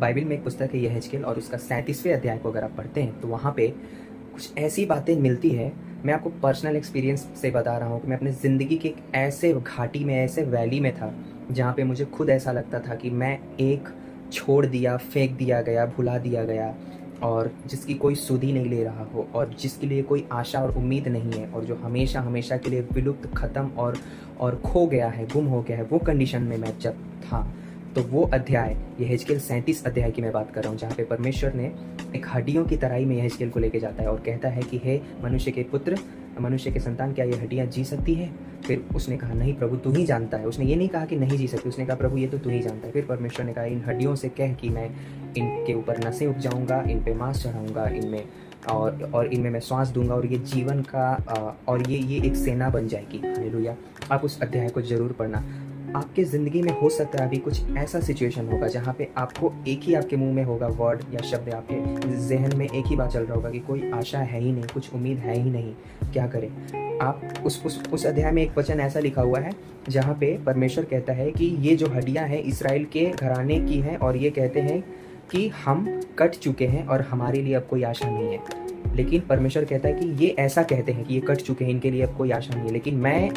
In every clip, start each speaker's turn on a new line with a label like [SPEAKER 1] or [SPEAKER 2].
[SPEAKER 1] Bible में एक पुस्तक है यहेजकेल और उसका 37वें अध्याय को अगर आप पढ़ते हैं तो वहाँ पे कुछ ऐसी बातें मिलती है। मैं आपको पर्सनल एक्सपीरियंस से बता रहा हूँ कि मैं अपनी ज़िंदगी के एक ऐसे घाटी में, ऐसे वैली में था जहाँ पे मुझे खुद ऐसा लगता था कि मैं एक छोड़ दिया, फेंक दिया गया, भुला दिया गया और जिसकी कोई सुध ही नहीं ले रहा हो और जिसके लिए कोई आशा और उम्मीद नहीं है और जो हमेशा हमेशा के लिए विलुप्त, ख़त्म और खो गया है, गुम हो गया है, वो कंडीशन में मैं जब था। तो वो अध्याय यहेजकेल 37 अध्याय की मैं बात कर रहा हूँ, जहाँ पे परमेश्वर ने एक हड्डियों की तराई में यहेजकेल को लेके जाता है और कहता है कि हे मनुष्य के पुत्र, मनुष्य के संतान, क्या ये हड्डियाँ जी सकती है? फिर उसने कहा नहीं प्रभु, तू ही जानता है। उसने ये नहीं कहा कि नहीं जी सकती, उसने कहा प्रभु ये तो तू ही जानता है। फिर परमेश्वर ने कहा इन हड्डियों से कह कि मैं इनके ऊपर नसें उपजाऊंगा, इन पे मांस चढ़ाऊंगा, इनमें और इनमें मैं श्वास दूंगा और ये जीवन का और ये एक सेना बन जाएगी। हालेलुया। आप उस अध्याय को जरूर पढ़ना। आपके ज़िंदगी में हो सकता है अभी कुछ ऐसा सिचुएशन होगा जहाँ पे आपको एक ही आपके मुंह में होगा वर्ड या शब्द, आपके जहन में एक ही बात चल रहा होगा कि कोई आशा है ही नहीं, कुछ उम्मीद है ही नहीं, क्या करें। आप उस अध्याय में एक वचन ऐसा लिखा हुआ है जहाँ पे परमेश्वर कहता है कि ये जो हड्डियाँ हैं इस्राएल के घराने की हैं और ये कहते हैं कि हम कट चुके हैं और हमारे लिए अब कोई आशा नहीं है। लेकिन परमेश्वर कहता है कि ये ऐसा कहते हैं कि ये कट चुके हैं, इनके लिए अब कोई आशा नहीं है, लेकिन मैं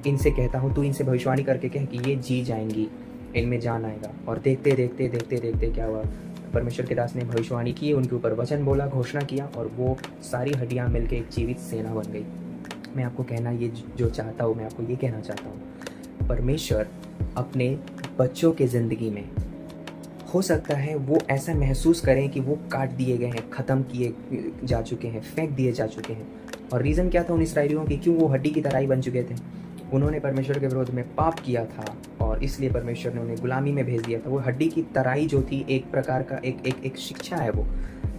[SPEAKER 1] इनसे कहता हूँ तू इनसे भविष्यवाणी करके कह कि ये जी जाएंगी, इनमें जान आएगा। और देखते देखते देखते देखते क्या हुआ, परमेश्वर के दास ने भविष्यवाणी की, उनके ऊपर वचन बोला, घोषणा किया और वो सारी हड्डियाँ मिलकर एक जीवित सेना बन गई। मैं आपको कहना ये जो चाहता हूँ, मैं आपको ये कहना चाहता हूँ, परमेश्वर अपने बच्चों के ज़िंदगी में हो सकता है वो ऐसा महसूस करें कि वो काट दिए गए हैं, ख़त्म किए जा चुके हैं, फेंक दिए जा चुके हैं। और रीज़न क्या था उन इसराइलियों की, क्यों वो हड्डी की तरह ही बन चुके थे? उन्होंने परमेश्वर के विरोध में पाप किया था और इसलिए परमेश्वर ने उन्हें गुलामी में भेज दिया था। वो हड्डी की तराई जो थी एक प्रकार का एक शिक्षा है, वो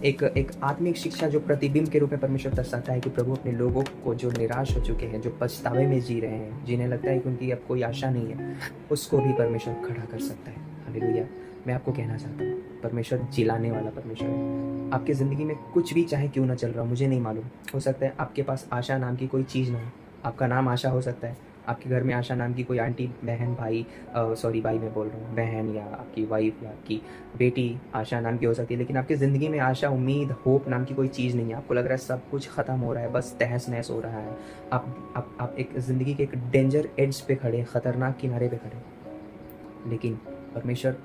[SPEAKER 1] एक आत्मिक शिक्षा जो प्रतिबिंब के रूप में परमेश्वर दर्शाता है कि प्रभु अपने लोगों को जो निराश हो चुके हैं, जो पछतावे में जी रहे हैं, जिन्हें लगता है कि उनकी अब कोई आशा नहीं है, उसको भी परमेश्वर खड़ा कर सकता है। हालेलुया। मैं आपको कहना चाहता हूँ परमेश्वर जिलाने वाला परमेश्वर है। आपकी ज़िंदगी में कुछ भी चाहे क्यों ना चल रहा हो, मुझे नहीं मालूम, हो सकता है आपके पास आशा नाम की कोई चीज़ ना हो। आपका नाम आशा हो सकता है, आपके घर में आशा नाम की कोई आंटी, बहन, भाई, भाई मैं बोल रहा हूँ, बहन या आपकी वाइफ या आपकी बेटी आशा नाम की हो सकती है। लेकिन आपकी ज़िंदगी में आशा, उम्मीद, होप नाम की कोई चीज़ नहीं है। आपको लग रहा है सब कुछ ख़त्म हो रहा है, बस तहस नहस हो रहा है। आप एक ज़िंदगी के एक डेंजर एड्ज पे खड़े, ख़तरनाक किनारे पे खड़े। लेकिन परमेश्वर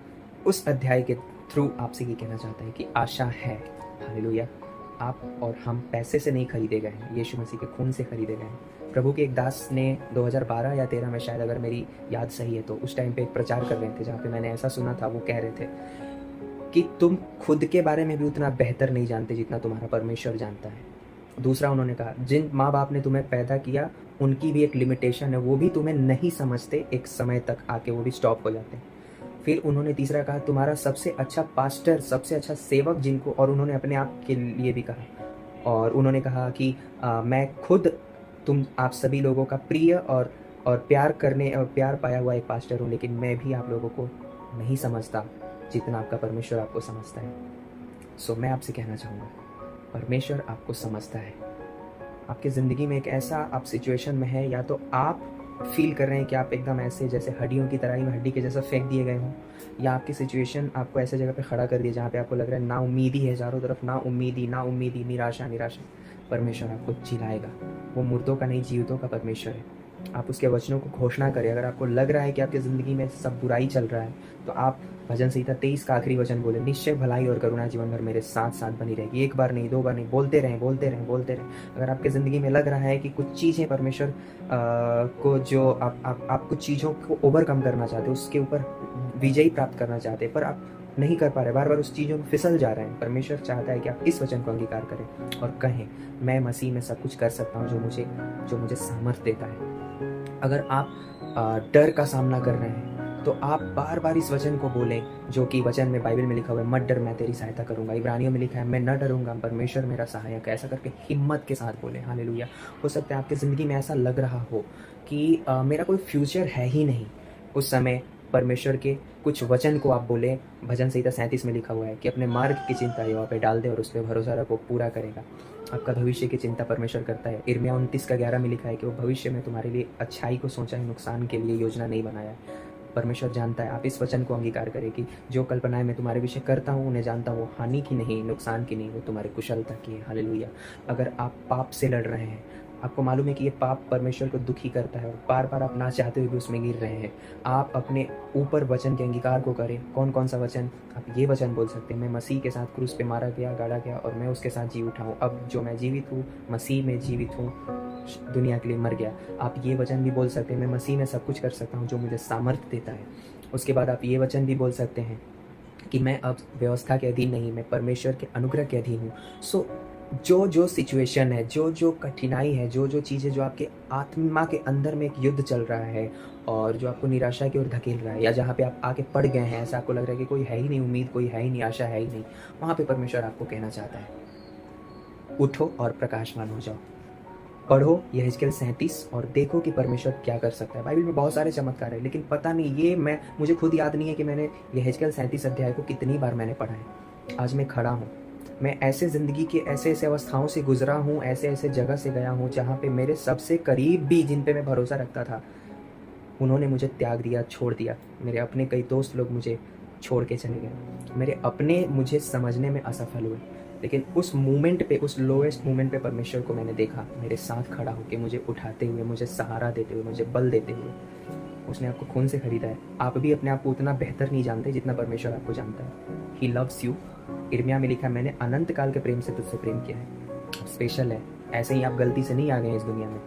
[SPEAKER 1] उस अध्याय के थ्रू आपसे ये कहना चाहता है कि आशा है। हालेलुया। आप और हम पैसे से नहीं खरीदे गए हैं, यीशु मसीह के खून से खरीदे गए हैं। प्रभु के एक दास ने 2012 या 13 में शायद, अगर मेरी याद सही है तो, उस टाइम पे एक प्रचार कर रहे थे जहाँ पे मैंने ऐसा सुना था, वो कह रहे थे कि तुम खुद के बारे में भी उतना बेहतर नहीं जानते जितना तुम्हारा परमेश्वर जानता है। दूसरा उन्होंने कहा जिन माँ बाप ने तुम्हें पैदा किया उनकी भी एक लिमिटेशन है, वो भी तुम्हें नहीं समझते, एक समय तक आके वो भी स्टॉप हो जाते हैं। फिर उन्होंने तीसरा कहा तुम्हारा सबसे अच्छा पास्टर, सबसे अच्छा सेवक जिनको, और उन्होंने अपने आप के लिए भी कहा, और उन्होंने कहा कि मैं खुद आप सभी लोगों का प्रिय और प्यार पाया हुआ एक पास्टर हूँ, लेकिन मैं भी आप लोगों को नहीं समझता जितना आपका परमेश्वर आपको समझता है। सो मैं आपसे कहना चाहूँगा परमेश्वर आपको समझता है। आपकी ज़िंदगी में एक ऐसा आप सिचुएशन में है, या तो आप फील कर रहे हैं कि आप एकदम ऐसे जैसे हड्डियों की तरह ही हड्डी के जैसा फेंक दिए गए हों, या आपकी सिचुएशन आपको ऐसे जगह पे खड़ा कर दिया जहाँ पे आपको लग रहा है ना उम्मीदी है, चारों तरफ ना उम्मीदी, निराशा। परमेश्वर आपको जिलाएगा। वो मुर्दों का नहीं, जीवितों का परमेश्वर है। आप उसके वचनों को घोषणा करें। अगर आपको लग रहा है कि आपकी ज़िंदगी में सब बुराई चल रहा है, तो आप भजन संहिता 23 का आखिरी वचन बोले, निश्चय भलाई और करुणा जीवन भर मेरे साथ साथ बनी रहेगी। एक बार नहीं, दो बार नहीं, बोलते रहें। अगर आपके ज़िंदगी में लग रहा है कि कुछ चीज़ें परमेश्वर को, जो आप कुछ चीज़ों को ओवरकम करना चाहते हो, उसके ऊपर विजयी प्राप्त करना चाहते हैं, पर आप नहीं कर पा रहे, बार बार उस चीज़ों में फिसल जा रहे हैं, परमेश्वर चाहता है कि आप इस वचन को अंगीकार करें और कहें मैं मसीह में सब कुछ कर सकता हूँ जो मुझे सामर्थ देता है। अगर आप डर का सामना कर रहे हैं तो आप बार बार इस वचन को बोलें, जो कि वचन में बाइबल में लिखा हुआ है, मत डर मैं तेरी सहायता करूंगा। इब्रानियों में लिखा है मैं न डरूंगा, परमेश्वर मेरा सहायक है। ऐसा करके हिम्मत के साथ बोलें। हालेलुया। हो सकता है आपकी ज़िंदगी में ऐसा लग रहा हो कि मेरा कोई फ्यूचर है ही नहीं। उस समय परमेश्वर के कुछ वचन को आप बोले। भजन संहिता 37 में लिखा हुआ है कि अपने मार्ग की चिंता यहोवा पे डाल दे और उस पर भरोसा रखो, पूरा करेगा। आपका भविष्य की चिंता परमेश्वर करता है। यिर्मयाह 29 का 11 में लिखा है कि वो भविष्य में तुम्हारे लिए अच्छाई को सोचा है, नुकसान के लिए योजना नहीं बनाया है। परमेश्वर जानता है। आप इस वचन को अंगीकार करें कि जो कल्पनाएं मैं तुम्हारे विषय करता हूँ उन्हें जानता हूँ, वो हानि की नहीं, नुकसान की नहीं, वो तुम्हारे कुशलता की है। हालेलुया। अगर आप पाप से लड़ रहे हैं, आपको मालूम है कि ये पाप परमेश्वर को दुखी करता है और बार बार आप ना चाहते हुए भी उसमें गिर रहे हैं, आप अपने ऊपर वचन के अंगीकार को करें। कौन कौन सा वचन? आप ये वचन बोल सकते हैं, मैं मसीह के साथ क्रूस पे मारा गया, गाड़ा गया और मैं उसके साथ जी उठा हूँ। अब जो मैं जीवित हूँ, मसीह में जीवित हूँ, दुनिया के लिए मर गया। आप ये वचन भी बोल सकते हैं, मैं मसीह में सब कुछ कर सकता हूँ जो मुझे सामर्थ्य देता है। उसके बाद आप ये वचन भी बोल सकते हैं कि मैं अब व्यवस्था के अधीन नहीं, मैं परमेश्वर के अनुग्रह के अधीन हूँ। सो जो जो सिचुएशन है, जो जो कठिनाई है, जो जो चीज़ें जो आपके आत्मा के अंदर में एक युद्ध चल रहा है और जो आपको निराशा की ओर धकेल रहा है, या जहाँ पे आप आके पड़ गए हैं, ऐसा आपको लग रहा है कि कोई है ही नहीं, उम्मीद कोई है ही नहीं, आशा है ही नहीं, वहाँ पे परमेश्वर आपको कहना चाहता है, उठो और प्रकाशमान हो जाओ। पढ़ो यहेजकेल 37 और देखो कि परमेश्वर क्या कर सकता है। बाइबल में बहुत सारे चमत्कार है, लेकिन पता नहीं, ये मुझे खुद याद नहीं है कि मैंने यहेजकेल 37 अध्याय को कितनी बार मैंने पढ़ा है। आज मैं खड़ा हूँ, मैं ऐसे ज़िंदगी के ऐसे ऐसे अवस्थाओं से गुजरा हूँ, ऐसे ऐसे जगह से गया हूँ जहाँ पे मेरे सबसे करीब भी, जिन पे मैं भरोसा रखता था, उन्होंने मुझे त्याग दिया, छोड़ दिया। मेरे अपने कई दोस्त लोग मुझे छोड़ के चले गए, मेरे अपने मुझे समझने में असफल हुए। लेकिन उस मोमेंट पे, उस लोएस्ट मोमेंट पे परमेश्वर को मैंने देखा मेरे साथ खड़ा होकर, मुझे उठाते हुए, मुझे सहारा देते हुए, मुझे बल देते हुए। उसने आपको खून से खरीदा है। आप भी अपने आप को उतना बेहतर नहीं जानते जितना परमेश्वर आपको जानता है। He loves you. इर्मिया में लिखा है, मैंने अनंत काल के प्रेम से तुझसे प्रेम किया है। स्पेशल है, ऐसे ही आप गलती से नहीं आ गए इस दुनिया में।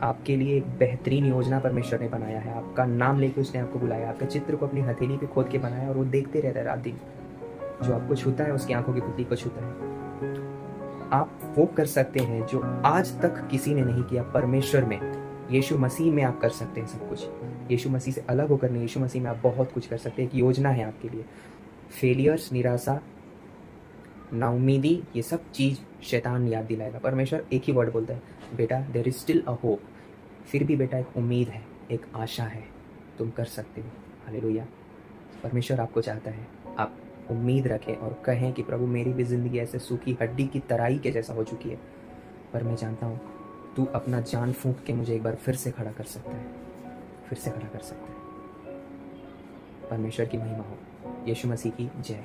[SPEAKER 1] आपके लिए एक बेहतरीन योजना परमेश्वर ने बनाया है। आपका नाम लेके उसने आपको बुलाया, आपके चित्र को अपनी हथेली पे खोद के बनाया और वो देखते रहता है रात दिन। जो आपको छूता है उसकी आंखों की पुतली को छूता है। आप वो कर सकते हैं जो आज तक किसी ने नहीं किया। परमेश्वर में, यीशु मसीह में आप कर सकते हैं सब कुछ। यीशु मसीह से अलग होकर नहीं, यीशु मसीह में आप बहुत कुछ कर सकते हैं। एक योजना है आपके लिए। फेलियर्स, निराशा, नाउमीदी, ये सब चीज़ शैतान याद दिलाएगा। परमेश्वर एक ही वर्ड बोलता है, बेटा there is still a hope. फिर भी बेटा एक उम्मीद है, एक आशा है, तुम कर सकते हो। हालेलुया। परमेश्वर आपको चाहता है आप उम्मीद रखें और कहें कि प्रभु मेरी भी ज़िंदगी ऐसे सूखी हड्डी की तराई के जैसा हो चुकी है, पर मैं जानता हूँ तू अपना जान फूंक के मुझे एक बार फिर से खड़ा कर सकता है, फिर से खड़ा कर सकता है। परमेश्वर की महिमा हो। यीशु मसीह की जय।